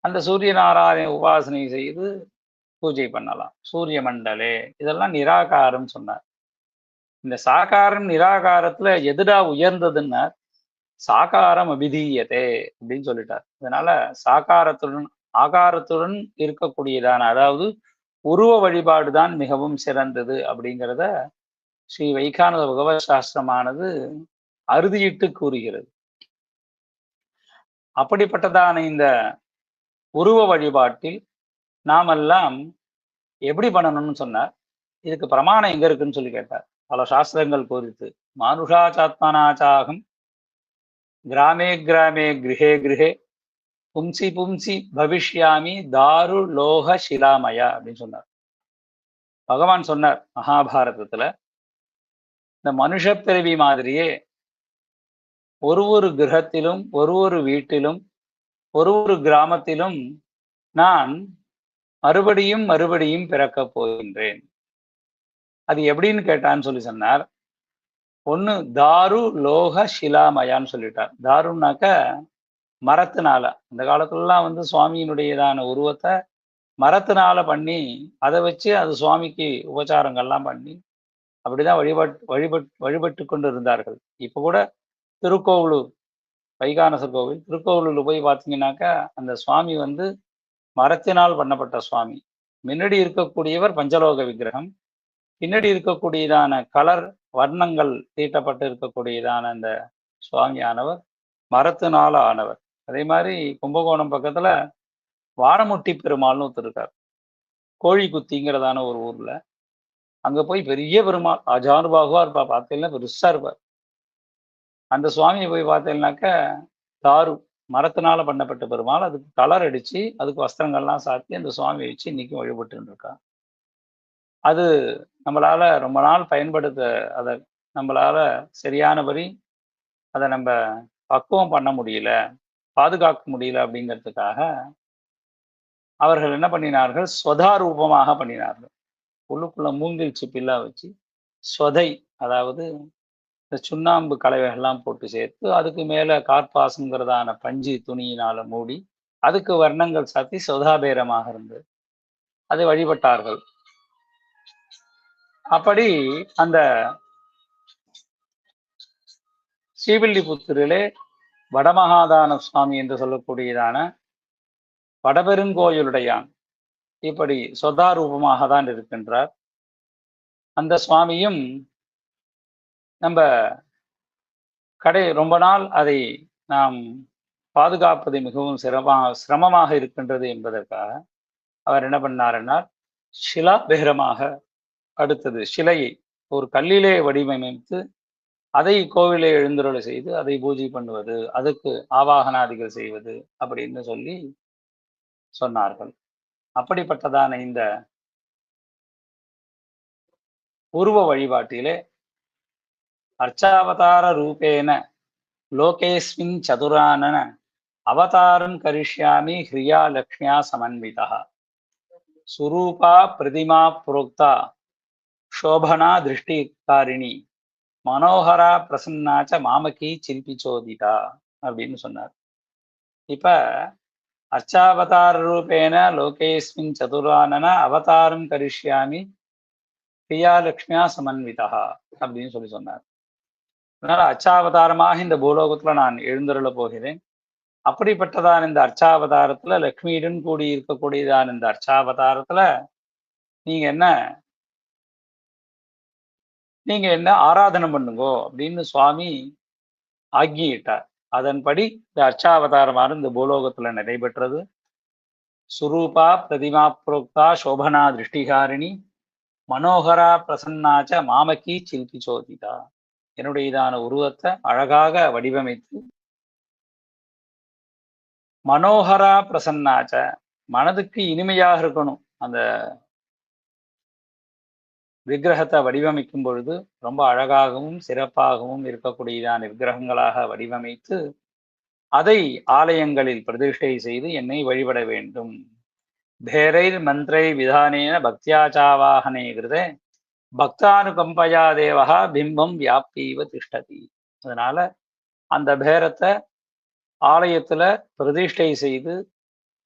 [SPEAKER 2] அந்த சூரிய நாராயண உபாசனை செய்து பூஜை பண்ணலாம். சூரிய மண்டலே, இதெல்லாம் நிராகாரம் சொன்னார். இந்த சாகாரம் நிராகாரத்துல எதுடா உயர்ந்ததுன்னா சாகாரம் அபிதீயத்தே அப்படின்னு சொல்லிட்டார். அதனால சாகாரத்துடன் ஆகாரத்துடன் இருக்கக்கூடியதான, அதாவது உருவ வழிபாடுதான் மிகவும் சிறந்தது அப்படிங்கிறத ஸ்ரீ வைகானச பகவத் சாஸ்திரமானது அறுதியிட்டு கூறுகிறது. அப்படிப்பட்டதான இந்த உருவ வழிபாட்டில் நாமெல்லாம் எப்படி பண்ணணும்னு சொன்னார். இதுக்கு பிரமாணம் எங்க இருக்குன்னு சொல்லி கேட்டார். பல சாஸ்திரங்கள் குறித்து மானுஷாச்சாத்மனாச்சாகம் கிராமே கிராமே கிரகே கிரகே பும்சி பும்சி பவிஷ்யாமி தாரு லோக சிலாமயா அப்படின்னு சொன்னார். பகவான் சொன்னார் மகாபாரதத்துல, இந்த மனுஷ பிறவி மாதிரியே ஒரு கிரகத்திலும் ஒரு வீட்டிலும் ஒரு கிராமத்திலும் நான் மறுபடியும் மறுபடியும் பிறக்கப் போகின்றேன். அது எப்படின்னு கேட்டான்னு சொல்லி சொன்னார். ஒண்ணு தாரு லோக ஷிலாமயான்னு சொல்லிட்டார். தாருன்னாக்க மரத்தினால, இந்த காலத்துலலாம் வந்து சுவாமியினுடையதான உருவத்தை மரத்தினால பண்ணி, அதை வச்சு அது சுவாமிக்கு உபச்சாரங்கள்லாம் பண்ணி அப்படிதான் வழிபட்டு கொண்டு இருந்தார்கள். இப்ப கூட திருக்கோவிலூர் வைகானசர் கோவில், திருக்கோவிலூர்ல போய் பார்த்தீங்கன்னாக்கா அந்த சுவாமி வந்து மரத்தினால் பண்ணப்பட்ட சுவாமி. முன்னாடி இருக்கக்கூடியவர் பஞ்சலோக விக்கிரகம், பின்னாடி இருக்கக்கூடியதான கலர் வர்ணங்கள் தீட்டப்பட்டு இருக்கக்கூடியதான அந்த சுவாமியானவர் மரத்தினால ஆனவர். அதே மாதிரி கும்பகோணம் பக்கத்துல வானமுட்டி பெருமாள்னு ஒருத்தர் இருக்கார். கோழிக்குத்திங்கிறதான ஒரு ஊர்ல. அங்க போய் பெரிய பெருமாள் அஜானுபாகுவா இருப்பார். பார்த்தீங்கன்னா பெருசா இருப்பார். அந்த சுவாமியை போய் பார்த்தீங்கன்னாக்க தாரு மரத்தினால பண்ணப்பட்ட பெருமாள். அதுக்கு கலர் அடிச்சு அதுக்கு வஸ்திரங்கள்லாம் சாத்தி அந்த சுவாமியை வச்சு இன்னைக்கும் வழிபட்டு இருக்கா. அது நம்மளால ரொம்ப நாள் பயன்படுத்த, அதை நம்மளால சரியானபடி அதை நம்ம பக்குவம் பண்ண முடியல, பாதுகாக்க முடியல அப்படிங்கிறதுக்காக அவர்கள் என்ன பண்ணினார்கள், ஸ்வதா ரூபமாக பண்ணினார்கள். உள்ளுக்குள்ள மூங்கில் சிப்பிலாம் வச்சு ஸ்வதை, அதாவது இந்த சுண்ணாம்பு கலவைகள்லாம் போட்டு சேர்த்து அதுக்கு மேல கார்பாசங்கிறதான பஞ்சு துணியினால மூடி அதுக்கு வர்ணங்கள் சாத்தி சௌதாபேரமாக இருந்தது. அதை வழிபட்டார்கள். அப்படி அந்த ஸ்ரீவில்லிபுத்தூரிலே வடமகாதான சுவாமி என்று சொல்லக்கூடியதான வடபெருங்கோயிலுடையான் இப்படி சொதாரூபமாக தான் இருக்கின்றார். அந்த சுவாமியும் நம்ம ரொம்ப நாள் அதை நாம் பாதுகாப்பது மிகவும் சிரமமாக இருக்கின்றது என்பதற்காக அவர் என்ன பண்ணாருன்னா, ஷிலா பேரமாக அடுத்தது சிலையை ஒரு கல்லிலே வடிவமைத்து அதை கோவிலை எழுந்தருளை செய்து அதை பூஜை பண்ணுவது, அதுக்கு ஆவாகனாதிகள் செய்வது அப்படின்னு சொல்லி சொன்னார்கள். அப்படிப்பட்டதான இந்த உருவ வழிபாட்டிலே அர்ச்சாவதார ரூபேன லோகேஸ்மின் சதுரானன அவதாரம் கரிஷ்யாமி ஹ்ரியா லக்ஷ்மியா சமன்விதா சுரூபா பிரதிமா புரோக்தா சோபனா திருஷ்டிகாரிணி மனோகரா பிரசன்னாச்ச மாமகி சில்பிச்சோதிதா அப்படின்னு சொன்னார். இப்ப அர்ச்சாவதார ரூபேன லோகேஸ்மின் சதுரானன அவதாரம் கரிஷ்யாமி பிரியாலக்ஷ்மியா சமன்விதா அப்படின்னு சொல்லி சொன்னார். அதனால அர்ச்சாவதாரமாக இந்த பூலோகத்துல நான் எழுந்தருள போகிறேன். அப்படிப்பட்டதான் இந்த அர்ச்சாவதாரத்துல லக்ஷ்மியுடன் கூடி இருக்கக்கூடியதான் இந்த அர்ச்சாவதாரத்துல நீங்க என்ன ஆராதனை பண்ணுங்கோ அப்படின்னு சுவாமி ஆக்கியிட்டார். அதன்படி இந்த அர்ச்சாவதாரமான இந்த பூலோகத்துல நடைபெற்றது. சுரூபா பிரதிமா புரோக்தா சோபனா திருஷ்டிகாரிணி மனோகரா பிரசன்னாச்ச மாமகி சில்பி சோதிதா. என்னுடையதான உருவத்தை அழகாக வடிவமைத்து மனோகரா பிரசன்னாச்ச, மனதுக்கு இனிமையாக இருக்கணும். அந்த விக்கிரகத்தை வடிவமைக்கும் பொழுது ரொம்ப அழகாகவும் சிறப்பாகவும் இருக்கக்கூடியதான விக்கிரகங்களாக வடிவமைத்து அதை ஆலயங்களில் பிரதிஷ்டை செய்து என்னை வழிபட வேண்டும். பேரைர் மந்திரை விதானேன பக்தியாச்சாவாகனே கிருதே பக்தானுகம்பயா தேவகா பிம்பம் வியாப்தீவ திஷ்டதி. அதனால அந்த பேரத்தை ஆலயத்துல பிரதிஷ்டை செய்து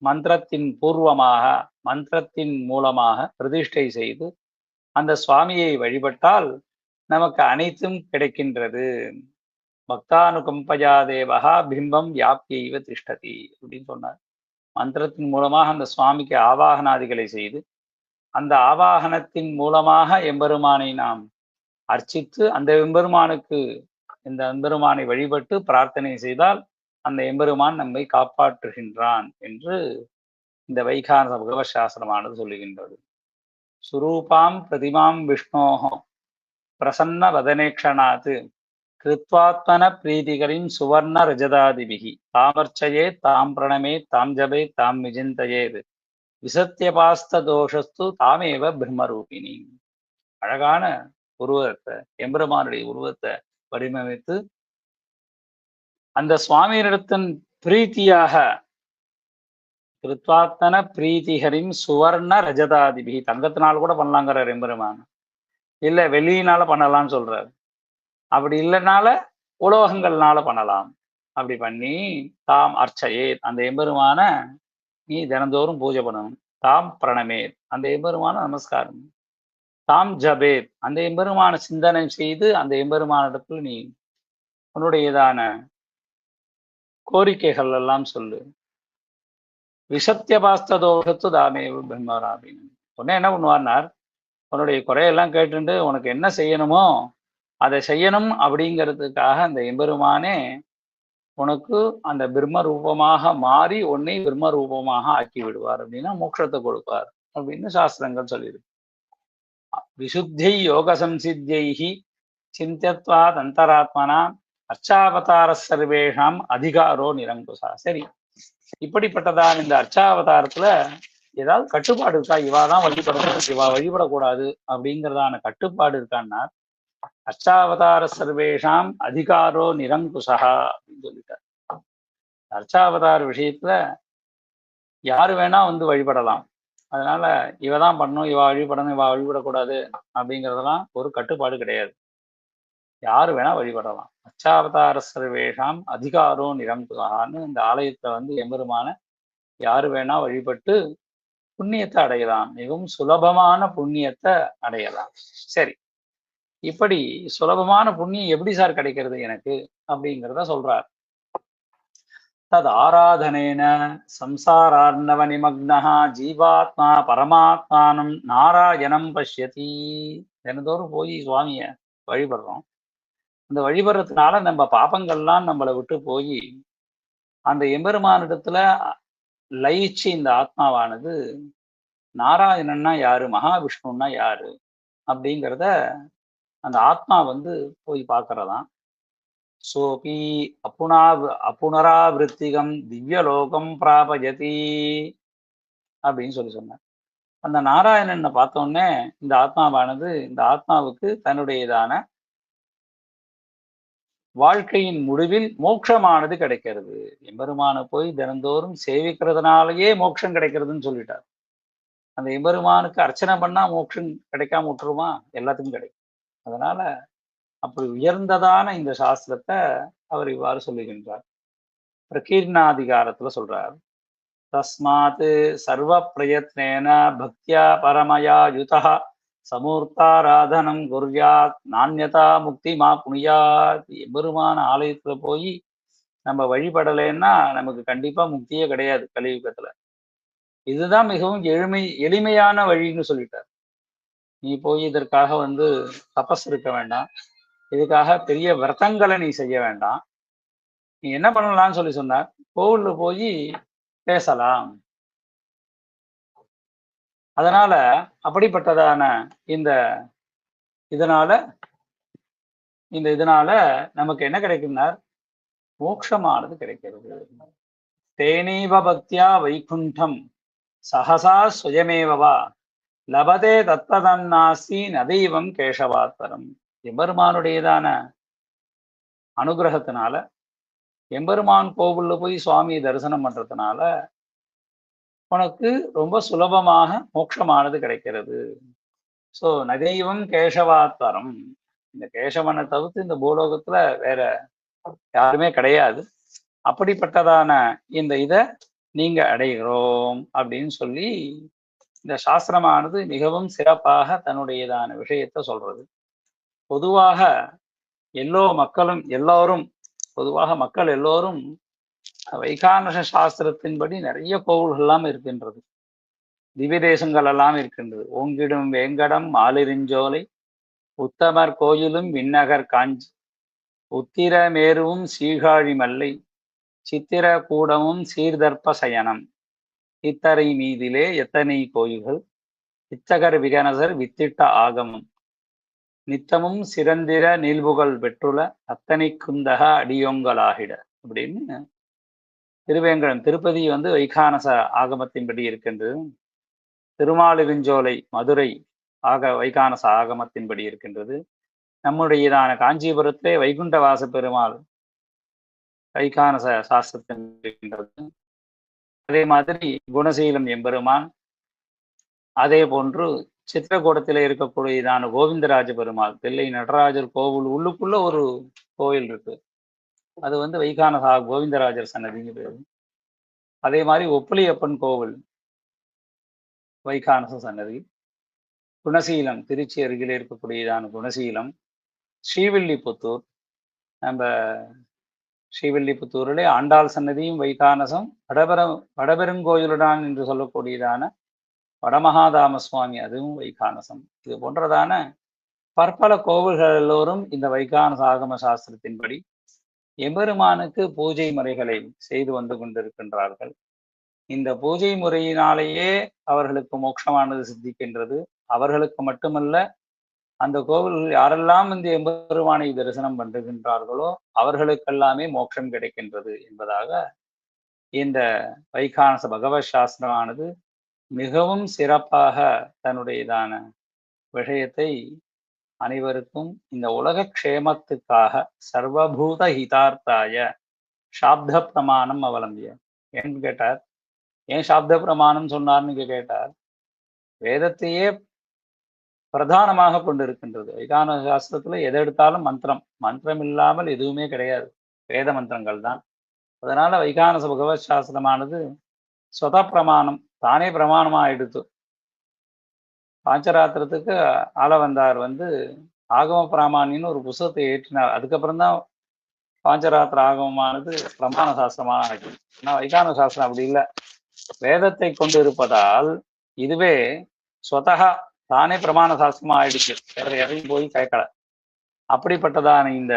[SPEAKER 2] மந்திரத்தின் பூர்வமாக, மந்திரத்தின் மூலமாக பிரதிஷ்டை செய்து அந்த சுவாமியை வழிபட்டால் நமக்கு அனைத்தும் கிடைக்கின்றது. பக்தானுகம்பயா தேவகா பிம்பம் வியாப்தியைவ திஷ்டதி அப்படின்னு சொன்னார். மந்திரத்தின் மூலமாக அந்த சுவாமிக்கு ஆவாகனாதிகளை செய்து அந்த ஆவாகனத்தின் மூலமாக எம்பெருமானை நாம் அர்ச்சித்து அந்த எம்பெருமானுக்கு இந்த எம்பெருமானை வழிபட்டு பிரார்த்தனை செய்தால் அந்த எம்பெருமான் நம்மை காப்பாற்றுகின்றான் என்று இந்த வைகானச பகவத் சாஸ்திரமானது சொல்லுகின்றது. சுரூபாம் பிரதிமாம் விஷ்ணோஹோ பிரசன்ன வதனேக்ஷணாத் கிருத்வாத்மன பிரீதிகரின் சுவர்ண ரஜதாதிபிகி தாமர்ச்சயே தாம் பிரணமே தாம் ஜபே தாம் விஜிந்தயேது விசத்தியபாஸ்த தோஷஸ்து தாமேவ பிரம்மரூபிணி. அழகான உருவத்தை, எம்பெருமானுடைய உருவத்தை வடிவமைத்து அந்த சுவாமியினிடத்தின் பிரீத்தியாக கிருத்வாத்தன பிரீத்திஹரிம் சுவர்ண ரஜதாதிபி, தங்கத்தினால கூட பண்ணலாங்கிறார் எம்பெருமான், இல்ல வெள்ளியினால பண்ணலாம்னு சொல்றாரு. அப்படி இல்லைனால உலோகங்கள்னால பண்ணலாம். அப்படி பண்ணி தாம் அர்ச்சையே, அந்த எம்பெருமான நீ தினந்தோறும் பூஜை பண்ணணும். தாம் பிரணமேத், அந்த எம்பெருமான நமஸ்காரம். தாம் ஜபேத், அந்த எம்பெருமான சிந்தனை செய்து அந்த எம்பெருமானிடத்தில் நீ உன்னுடையதான கோரிக்கைகள் எல்லாம் சொல்லு. விஷத்தியபாஸ்த தோஷத்து தாமேவ பிரம்மராபின்னு. உடனே என்ன பண்ணுவார்னார், உன்னுடைய குறையெல்லாம் கேட்டுட்டு உனக்கு என்ன செய்யணுமோ அதை செய்யணும் அப்படிங்கிறதுக்காக அந்த எம்பெருமானே உனக்கு அந்த பிரம்ம ரூபமாக மாறி உன்னை பிரம்ம ரூபமாக ஆக்கி விடுவார், அப்படின்னா மோட்சத்தை கொடுப்பார் அப்படின்னு சாஸ்திரங்கள் சொல்லியிருக்கு. விசுத்தி யோக சம்சித்தியைஹி சிந்தியத்வாத் அந்தராத்மனா அர்ச்சாவதார சர்வேஷாம் அதிகாரோ நிரங்குசா. சரி, இப்படிப்பட்டதான் இந்த அர்ச்சாவதாரத்துல ஏதாவது கட்டுப்பாடு இருக்கா? இவாதான் வழிபடணும், இவா வழிபடக்கூடாது அப்படிங்கிறதான கட்டுப்பாடு இருக்கான்னா, அர்ச்சாவதார சர்வேஷாம் அதிகாரோ நிரங்குசா அப்படின்னு சொல்லிட்டார். அர்ச்சாவதார விஷயத்துல யாரு வேணா வந்து வழிபடலாம். அதனால இவதான் பண்ணணும், இவா வழிபடணும், இவா வழிபடக்கூடாது அப்படிங்கிறதெல்லாம் ஒரு கட்டுப்பாடு கிடையாது. யாரு வேணா வழிபடலாம். அர்ச்சாவதார சர்வேஷாம் அதிகாரோ நிரங்குசான்னு இந்த ஆலயத்தை வந்து எம்பெருமான யாரு வேணா வழிபட்டு புண்ணியத்தை அடையலாம், மிகவும் சுலபமான புண்ணியத்தை அடையலாம். சரி, இப்படி சுலபமான புண்ணியம் எப்படி சார் கிடைக்கிறது எனக்கு அப்படிங்கிறத சொல்றார். தத் ஆராதனேன சம்சாரார்ணவ நிமக்னஹா ஜீவாத்மா பரமாத்மானம் நாராயணம் பஷ்யதி. தினந்தோறும் போய் சுவாமிய வழிபடுறோம். அந்த வழிபடுறதுனால நம்ம பாபங்கள்லாம் நம்மளை விட்டு போய் அந்த எம்பெருமானிடத்துல லயிச்சு இந்த ஆத்மாவானது நாராயணன்னா யாரு, மகாவிஷ்ணுன்னா யாரு அப்படிங்கிறத அந்த ஆத்மா வந்து போய் பார்க்கறதாம். சோபி அப்புனராவிருத்திகம் திவ்யலோகம் பிராபயதி அப்படின்னு சொன்னார். அந்த நாராயணனை பார்த்தோன்னே இந்த ஆத்மாவானது இந்த ஆத்மாவுக்கு தன்னுடையதான வாழ்க்கையின் முடிவில் மோட்சமானது கிடைக்கிறது. எம்பெருமான போய் தினந்தோறும் சேவிக்கிறதுனாலேயே மோட்சம் கிடைக்கிறதுன்னு சொல்லிட்டார். அந்த எம்பெருமானுக்கு அர்ச்சனை பண்ணா மோட்சம் கிடைக்காம விட்டுருமா? எல்லாத்துக்கும் கிடைக்கும். அதனால அப்படி உயர்ந்ததான இந்த சாஸ்திரத்தை அவர் இவ்வாறு சொல்லுகின்றார். பிரகீர்ணாதிகாரத்துல சொல்றார். தஸ்மாத் சர்வ பிரயத்னேன பக்தியா பரமயா யுதா சமூர்த்தாராதனம் குர்யாத் நான்யதா முக்தி மா புனியாத். எம்பெருமான ஆலயத்துல போய் நம்ம வழிபடலைன்னா நமக்கு கண்டிப்பா முக்தியே கிடையாது கலியுகத்துல. இதுதான் மிகவும் எளிமையான வழின்னு சொல்லிட்டார். நீ போய் இதற்காக வந்து தபஸ் இருக்க வேண்டாம், இதுக்காக பெரிய விரதங்களை நீ செய்ய வேண்டாம். நீ என்ன பண்ணலாம்னு சொன்னார், கோவில்ல போய் பேசலாம். அதனால அப்படிப்பட்டதான இதனால நமக்கு என்ன கிடைக்கும்னார், மோட்சமானது கிடைக்கிறது. தேனீவ பக்தியா வைகுண்டம் சகசா சுயமேவா லபதே தத்ததன்னாசி நதெய்வம் கேசவாத்தரம். எம்பெருமானுடையதான அனுகிரகத்தினால எம்பெருமான் கோவில்ல போய் சுவாமியை தரிசனம் பண்றதுனால உனக்கு ரொம்ப சுலபமாக மோட்சமானது கிடைக்கிறது. ஸோ நதெய்வம் கேசவாத்தரம். இந்த கேசவனை தவிர்த்து இந்த பூலோகத்துல வேற யாருமே கிடையாது. அப்படிப்பட்டதான இந்த இதை நீங்க அடைகிறோம் அப்படின்னு சொல்லி இந்த சாஸ்திரமானது மிகவும் சிறப்பாக தன்னுடையதான விஷயத்த சொல்றது. பொதுவாக மக்கள் எல்லோரும் வைகானச சாஸ்திரத்தின்படி நிறைய கோவில்கள்லாம் இருக்கின்றது, திவ்ய தேசங்கள் எல்லாம் இருக்கின்றது. ஓங்கிடும் வேங்கடம் மாலிருஞ்சோலை உத்தமர் கோயிலும் விண்ணகர் காஞ்சி உத்திர மேருவும் சீகாழி மல்லை சித்திர கூடமும் சீர்தர்ப்ப சயனம் இத்தரை மீதிலே எத்தனை கோயில்கள் இத்தகர் விகனசர் வித்திட்ட ஆகமம் நித்தமும் சிறந்திர நீள்புகழ் பெற்றுள்ள அத்தனை குந்தக அடியோங்களாகிட அப்படின்னு திருவேங்கடம் திருப்பதி வந்து வைகானச ஆகமத்தின்படி இருக்கின்றது. திருமாலிருஞ்சோலை மதுரை வைகானச ஆகமத்தின்படி இருக்கின்றது. நம்முடையதான காஞ்சிபுரத்திலே வைகுண்ட வாச பெருமாள் வைகானச சாஸ்திரத்தின் இருக்கின்றது. அதே மாதிரி குணசீலம் எம்பெருமான், அதே போன்று சித்திரக்கூடத்திலே இருக்கக்கூடியதான கோவிந்தராஜ பெருமாள், தில்லை நடராஜர் கோவில் உள்ளுக்குள்ள ஒரு கோவில் இருக்கு. அது வந்து வைகானச கோவிந்தராஜர் சன்னதிங்க பேரு. அதே மாதிரி ஒப்புளியப்பன் கோவில் வைகானச சன்னதி. குணசீலம் திருச்சி அருகிலே இருக்கக்கூடியதான குணசீலம். ஸ்ரீவில்லிபுத்தூர், நம்ம ஸ்ரீவில்லிபுத்தூரிலே ஆண்டாள் சன்னதியும் வைகானசம், வடபெருங்கோயிலுடான் என்று சொல்லக்கூடியதான வடமகாதாம சுவாமி அதுவும் வைகானசம். இது போன்றதான பற்பல கோவில்கள் எல்லோரும் இந்த வைகானச ஆகம சாஸ்திரத்தின்படி எம்பெருமானுக்கு பூஜை முறைகளை செய்து வந்து கொண்டிருக்கின்றார்கள். இந்த பூஜை முறையினாலேயே அவர்களுக்கு மோட்சமானது சித்திக்கின்றது. அவர்களுக்கு மட்டுமல்ல, அந்த கோவில்கள் யாரெல்லாம் இந்த எம்பெருமானை தரிசனம் பண்ணுகின்றார்களோ அவர்களுக்கெல்லாமே மோட்சம் கிடைக்கின்றது என்பதாக இந்த வைகானச பகவத் சாஸ்திரமானது மிகவும் சிறப்பாக தன்னுடையதான விஷயத்தை அனைவருக்கும் இந்த உலக க்ஷேமத்துக்காக சர்வபூத ஹிதார்த்தாய சாப்த பிரமாணம் அவலம்பிய. ஏன்னு கேட்டார், ஏன் சாப்த பிரமாணம் சொன்னார்னு கேட்டார், வேதத்தையே பிரதானமாக கொண்டிருக்கின்றது. வைகானச சாஸ்திரத்துல எதை எடுத்தாலும் மந்திரம், மந்திரம் இல்லாமல் எதுவுமே கிடையாது, வேத மந்திரங்கள் தான். அதனால வைகானச பகவத் சாஸ்திரமானது ஸ்வத பிரமாணம், தானே பிரமாணமா எடுத்து. பாஞ்சராத்திரத்துக்கு ஆளவந்தார் வந்து ஆகம பிராமாணின்னு ஒரு புஸ்தகத்தை ஏற்றினார். அதுக்கப்புறம் தான் பாஞ்சராத்திர ஆகமமானது பிரமாண சாஸ்திரமான ஆச்சு. ஆனால் வைகானச சாஸ்திரம் அப்படி இல்லை, வேதத்தை கொண்டு இருப்பதால் இதுவே ஸ்வதகா தானே பிரமாண சாஸ்திரமா ஆயிடுச்சு, வேற எதையும் போய் கேட்கல. அப்படிப்பட்டதான இந்த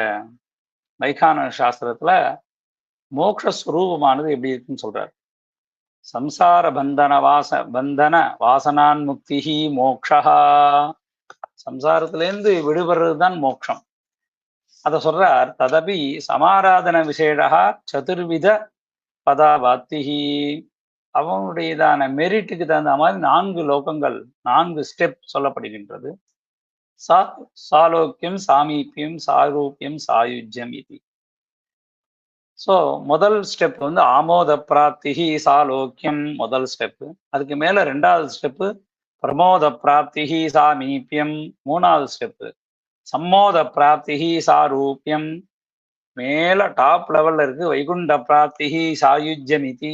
[SPEAKER 2] வைகானச சாஸ்திரத்துல மோக்ஷஸ்வரூபமானது எப்படி இருக்குன்னு சொல்றார். சம்சார பந்தன வாசனான் முக்திஹி மோக்ஷா. சம்சாரத்திலேருந்து விடுபடுறது தான் மோட்சம். அதை சொல்றார். ததபி சமாராதன விசேஷா சதுர்வித பதாபாத்திஹி. அவனுடையதான மெரிட்டுக்கு தகுந்த மாதிரி 4 லோகங்கள், 4 ஸ்டெப் சொல்லப்படுகின்றது. சாலோக்கியம், சாமீபியம், சாரூபியம், சாயுஜ்யம் இது. ஸோ முதல் ஸ்டெப் வந்து ஆமோத பிராப்திஹி சாலோக்கியம், முதல் ஸ்டெப்பு. அதுக்கு மேல 2வது ஸ்டெப்பு பிரமோத பிராப்திஹி சாமீபியம், 3வது ஸ்டெப்பு சம்மோத பிராப்திஹி சாரூபியம், மேல டாப் லெவல்ல இருக்கு வைகுண்ட பிராப்திஹி சாயுஜ்யமிதி.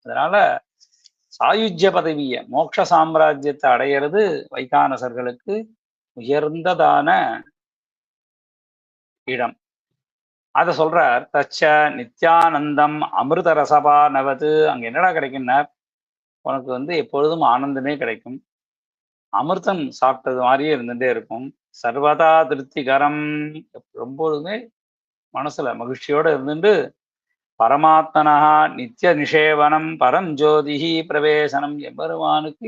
[SPEAKER 2] அதனால சாயுஜ்ய பதவிய, மோட்ச சாம்ராஜ்யத்தை அடையிறது வைகானசர்களுக்கு உயர்ந்ததான இடம். அதை சொல்றார். தச்ச நித்யானந்தம் அமிர்த ரசபா நவது. அங்க என்னடா கிடைக்கும்னார், உனக்கு வந்து எப்பொழுதும் ஆனந்தமே கிடைக்கும், அமிர்தம் சாப்பிட்டது மாதிரியே இருந்துட்டே இருக்கும். சர்வதா திருப்திகரம், ரொம்பவுமே மனசுல மகிழ்ச்சியோட இருந்துட்டு பரமாத்மனா நித்திய நிஷேவனம் பரஞ்சோதிஹி பிரவேசனம். எம்பெருமானுக்கு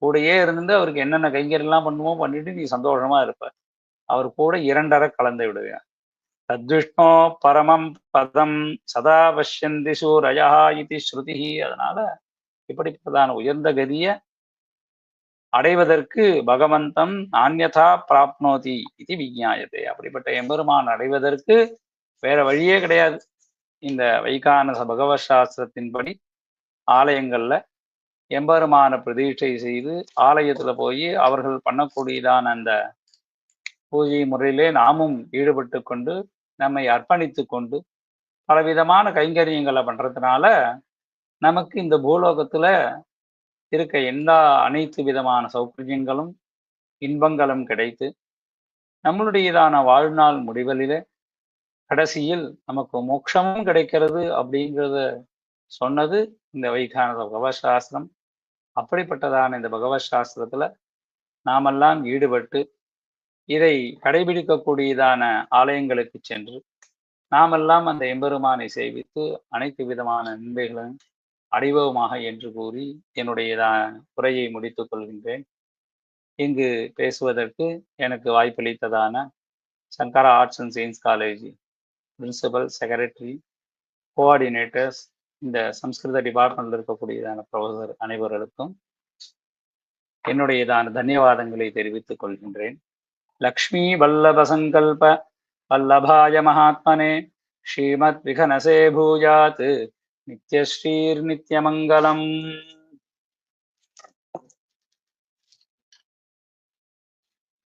[SPEAKER 2] கூடயே இருந்துட்டு அவருக்கு என்னென்ன கைங்கரியெல்லாம் பண்ணுமோ பண்ணிட்டு நீ சந்தோஷமா இருப்ப. அவர் கூட 2 கலந்து விடுவேன். தத்விஷ்ணோ பரமம் பதம் சதா பஷ்யந்தி சூரயா இது ஸ்ருதி. அதனால இப்படிப்பட்டதான உயர்ந்த கதிய அடைவதற்கு பகவந்தம் நான்யதா பிராப்னோதி இது விஞ்ஞாயத்தை. அப்படிப்பட்ட எம்பெருமான் அடைவதற்கு வேற வழியே கிடையாது. இந்த வைகானச பகவத் சாஸ்திரத்தின்படி ஆலயங்கள்ல எம்பெருமான பிரதீட்சை செய்து ஆலயத்துல போய் அவர்கள் பண்ணக்கூடியதான அந்த பூஜை முறையிலே நாமும் ஈடுபட்டு கொண்டு நம்மை அர்ப்பணித்து கொண்டு பலவிதமான கைங்கரியங்களை பண்றதுனால நமக்கு இந்த பூலோகத்துல இருக்க அனைத்து விதமான சௌகரியங்களும் இன்பங்களும் கிடைத்து நம்மளுடையதான வாழ்நாள் முடிவலிலே கடைசியில் நமக்கு மோட்சமும் கிடைக்கிறது அப்படிங்கிறத சொன்னது இந்த வைகானச பகவத் சாஸ்திரம். அப்படிப்பட்டதான இந்த பகவத் சாஸ்திரத்துல நாமெல்லாம் ஈடுபட்டு இதை கடைபிடிக்கக்கூடியதான ஆலயங்களுக்கு சென்று நாமெல்லாம் அந்த எம்பெருமானை சேவித்து அனைத்து விதமான நன்மைகளும் அடைவோமாக என்று கூறி என்னுடையதான உரையை முடித்துக் கொள்கின்றேன். இங்கு பேசுவதற்கு எனக்கு வாய்ப்பளித்ததான Sankara arts and science college principal, secretary, coordinators, இந்த சம்ஸ்கிருத டிபார்ட்மெண்ட்ல இருக்கக்கூடியதான ப்ரொஃபஸர் அனைவர்களுக்கும் என்னுடையதான தன்யவாதங்களை தெரிவித்துக் கொள்கின்றேன். லக்ஷ்மி வல்லப சங்கல்ப வல்லபாய மகாத்மனே ஸ்ரீமத் விகனசே பூஜாத் நித்யஸ்ரீர் நித்யமங்கலம்.